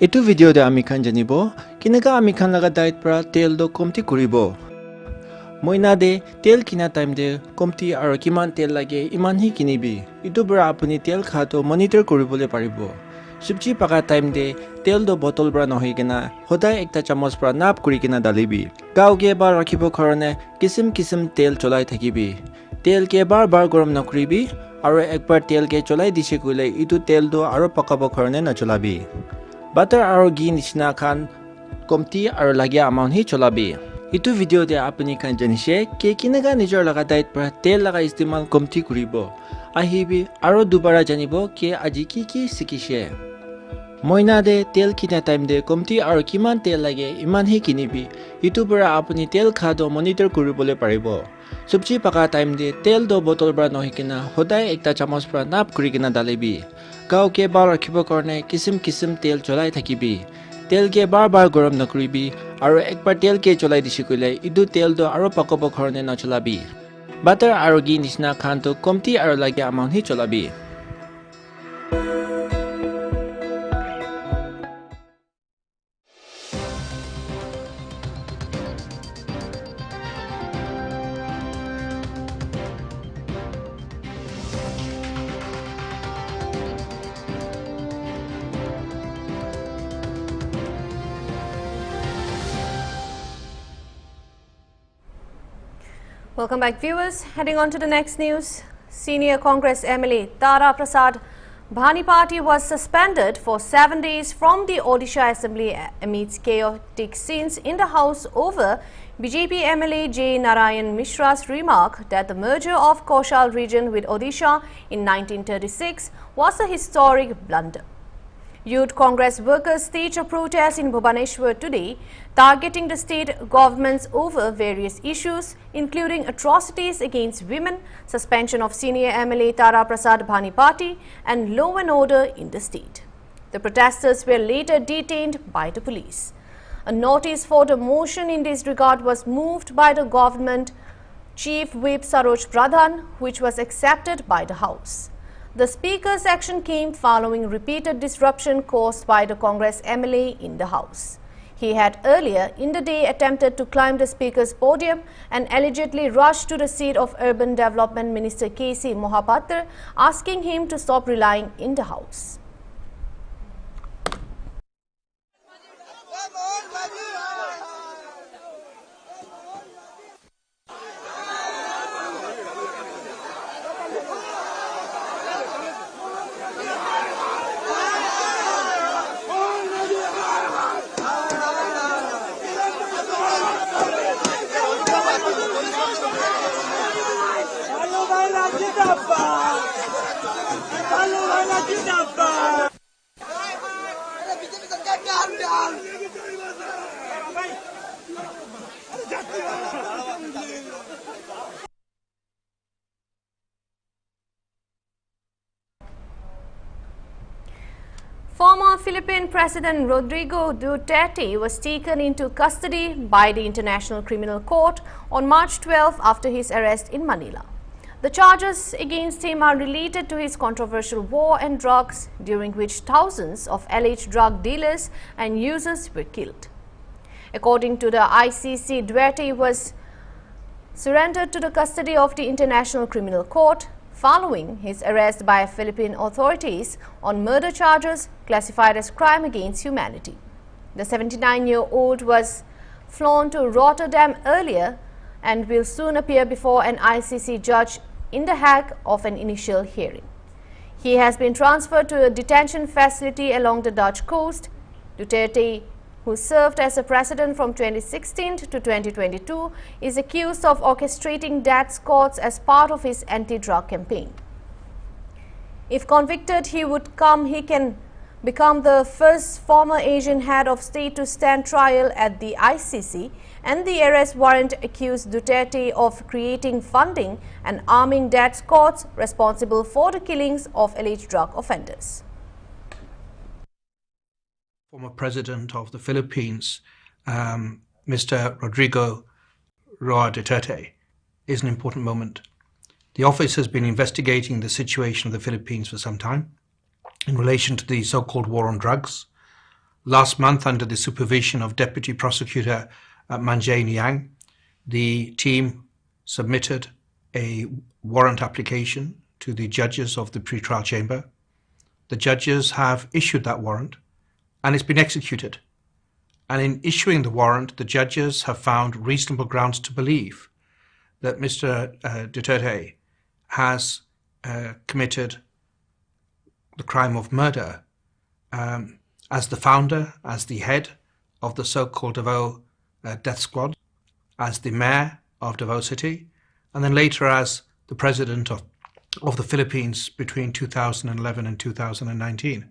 Itu video de ami khan janibo kinaga ami khan laga diet pra tel do komti kuribo moina de tel kina time de komti aro kiman tel lage iman hi kinibi itu bra apuni tel kha to monitor kuribole paribo subji paka time de tel do bottle bra nohi kena hodai ekta chamos pra nap kuri kena dalibi gao ge bar rakhibo khorone kisim tel cholai thakibi tel ke bar gorom nakribi aro ekbar tel ke cholai dishe kule itu tel do aro pakabo khorone na cholabi butter aro ghee nishna khan komti aro lagya amount hi cholabi itu video de apni khan janishe ke kinaga nijor laga diet pra tel laga istimal komti kuribo ahibi aro dubara janibo ke aji ki sikishe moina de tel kina time de komti aro kiman tel lage iman hi kinibi itu bra apni tel kha do monitor kuribole paribo subji paka time de tel do bottle bra nohikina hodai ekta chamos pra nap kurikina dalibi gao ke bar rakhibo karone kisim tel cholai thakibi tel ke bar gorom nakribi aro ekbar tel ke cholai dishikule idu tel do aro pakobo khorone na cholabi butter aro ghee nishna khan to komti aro lagya amount hi cholabi Welcome back, viewers. Heading on to the next news. Senior Congress MLA Tara Prasad Bhanipati was suspended for 7 days from the Odisha Assembly amidst chaotic scenes in the House over BJP MLA J. Narayan Mishra's remark that the merger of Kaushal region with Odisha in 1936 was a historic blunder. Youth Congress workers staged a protest in Bhubaneswar today, targeting the state governments over various issues, including atrocities against women, suspension of senior MLA Tara Prasad Bhanipati, and law and order in the state. The protesters were later detained by the police. A notice for the motion in this regard was moved by the government Chief Whip Saroj Pradhan, which was accepted by the House. The Speaker's action came following repeated disruption caused by the Congress MLA in the House. He had earlier in the day attempted to climb the Speaker's podium and allegedly rushed to the seat of Urban Development Minister K.C. Mohapatra, asking him to stop relying in the House. Former Philippine President Rodrigo Duterte was taken into custody by the International Criminal Court on March 12 after his arrest in Manila. The charges against him are related to his controversial war on drugs, during which thousands of alleged drug dealers and users were killed. According to the ICC, Duterte was surrendered to the custody of the International Criminal Court following his arrest by Philippine authorities on murder charges classified as crime against humanity. The 79-year-old was flown to Rotterdam earlier and will soon appear before an ICC judge in The Hague of an initial hearing. He has been transferred to a detention facility along the Dutch coast. Duterte, who served as a president from 2016 to 2022, is accused of orchestrating death squads as part of his anti-drug campaign. If convicted, he can become the first former Asian head of state to stand trial at the ICC, and the arrest warrant accused Duterte of creating, funding and arming death squads responsible for the killings of alleged drug offenders. Former President of the Philippines, Mr. Rodrigo Roa Duterte, is an important moment. The office has been investigating the situation of the Philippines for some time in relation to the so-called war on drugs, Last month, under the supervision of Deputy Prosecutor Manjay Niang, the team submitted a warrant application to the judges of the pre-trial chamber. The judges have issued that warrant and it's been executed. And in issuing the warrant, the judges have found reasonable grounds to believe that Mr. Duterte has committed the crime of murder as the founder, as the head of the so-called Davao death squad, as the mayor of Davao City, and then later as the president of the Philippines between 2011 and 2019.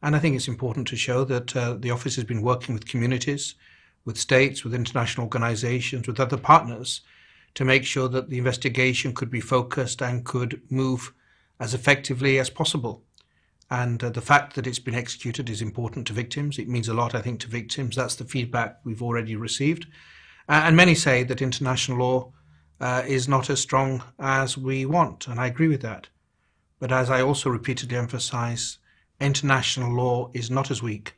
And I think it's important to show that the office has been working with communities, with states, with international organizations, with other partners to make sure that the investigation could be focused and could move as effectively as possible. And the fact that it's been executed is important to victims. It means a lot, I think, to victims. That's the feedback we've already received. And many say that international law is not as strong as we want, and I agree with that. But as I also repeatedly emphasize, international law is not as weak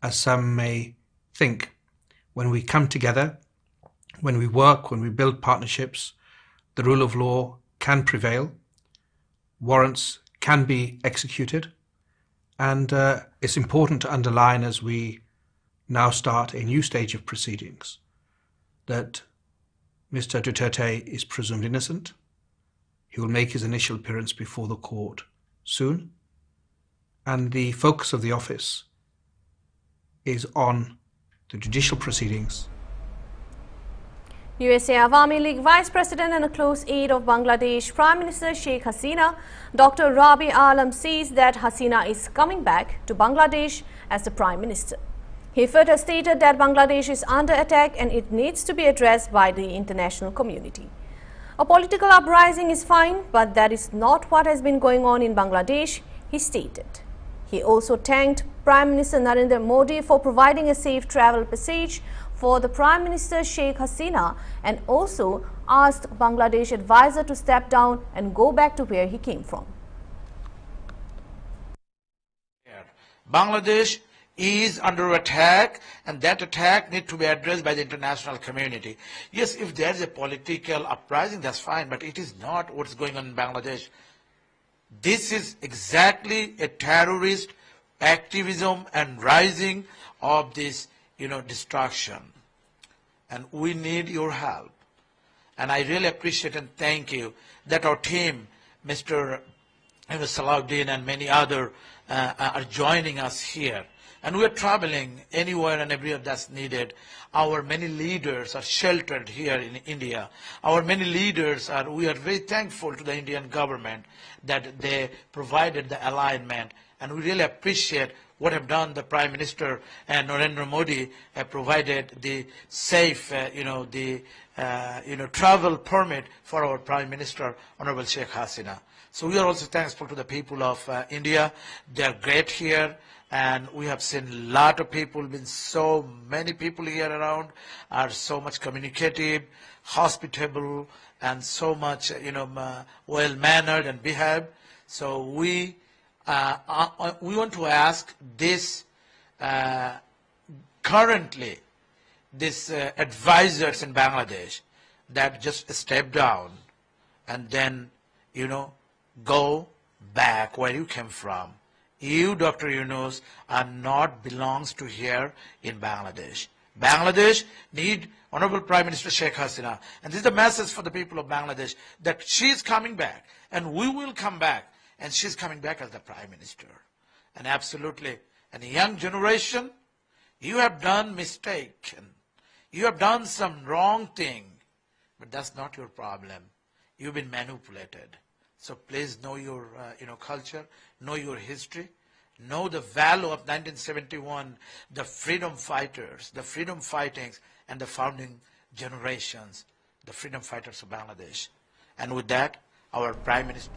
as some may think. When we come together, when we work, when we build partnerships, the rule of law can prevail, warrants can be executed, and it's important to underline as we now start a new stage of proceedings that Mr. Duterte is presumed innocent. He will make his initial appearance before the court soon, and the focus of the office is on the judicial proceedings. USA Awami League Vice President and a close aide of Bangladesh Prime Minister Sheikh Hasina, Dr. Rabi Alam, says that Hasina is coming back to Bangladesh as the Prime Minister. He further stated that Bangladesh is under attack and it needs to be addressed by the international community. A political uprising is fine, but that is not what has been going on in Bangladesh, he stated. He also thanked Prime Minister Narendra Modi for providing a safe travel passage for the Prime Minister Sheikh Hasina and also asked Bangladesh advisor to step down and go back to where he came from. Bangladesh is under attack, and that attack needs to be addressed by the international community. Yes, if there is a political uprising, that's fine, but it is not what's going on in Bangladesh. This is exactly a terrorist activism and rising of this, destruction. And we need your help. And I really appreciate and thank you that our team, Mr. Salahuddin and many other are joining us here. And we are traveling anywhere and everywhere that's needed. Our many leaders are sheltered here in India. Our many leaders we are very thankful to the Indian government that they provided the alignment. And we really appreciate what have done the Prime Minister and Narendra Modi have provided the safe, travel permit for our Prime Minister, Honorable Sheikh Hasina. So we are also thankful to the people of India. They are great here. And we have seen a lot of people, been so many people here around, are so much communicative, hospitable, and so much, well-mannered and behaved. So we want to ask this, currently, this advisors in Bangladesh that just step down and then, go back where you came from. You, Dr. Yunus, are not belongs to here in Bangladesh. Bangladesh need Honorable Prime Minister Sheikh Hasina. And this is the message for the people of Bangladesh that she is coming back and we will come back. And she's coming back as the Prime Minister. And absolutely, and the young generation, you have done mistake and you have done some wrong thing. But that's not your problem. You've been manipulated. So please know your culture, know your history, know the value of 1971, the freedom fighters, the freedom fightings, and the founding generations, the freedom fighters of Bangladesh. And with that, our Prime Minister.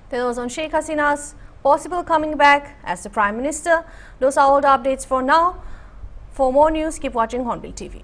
That was on Sheikh Hasina's possible coming back as the Prime Minister. Those are all the updates for now. For more news, keep watching Hornbilltv.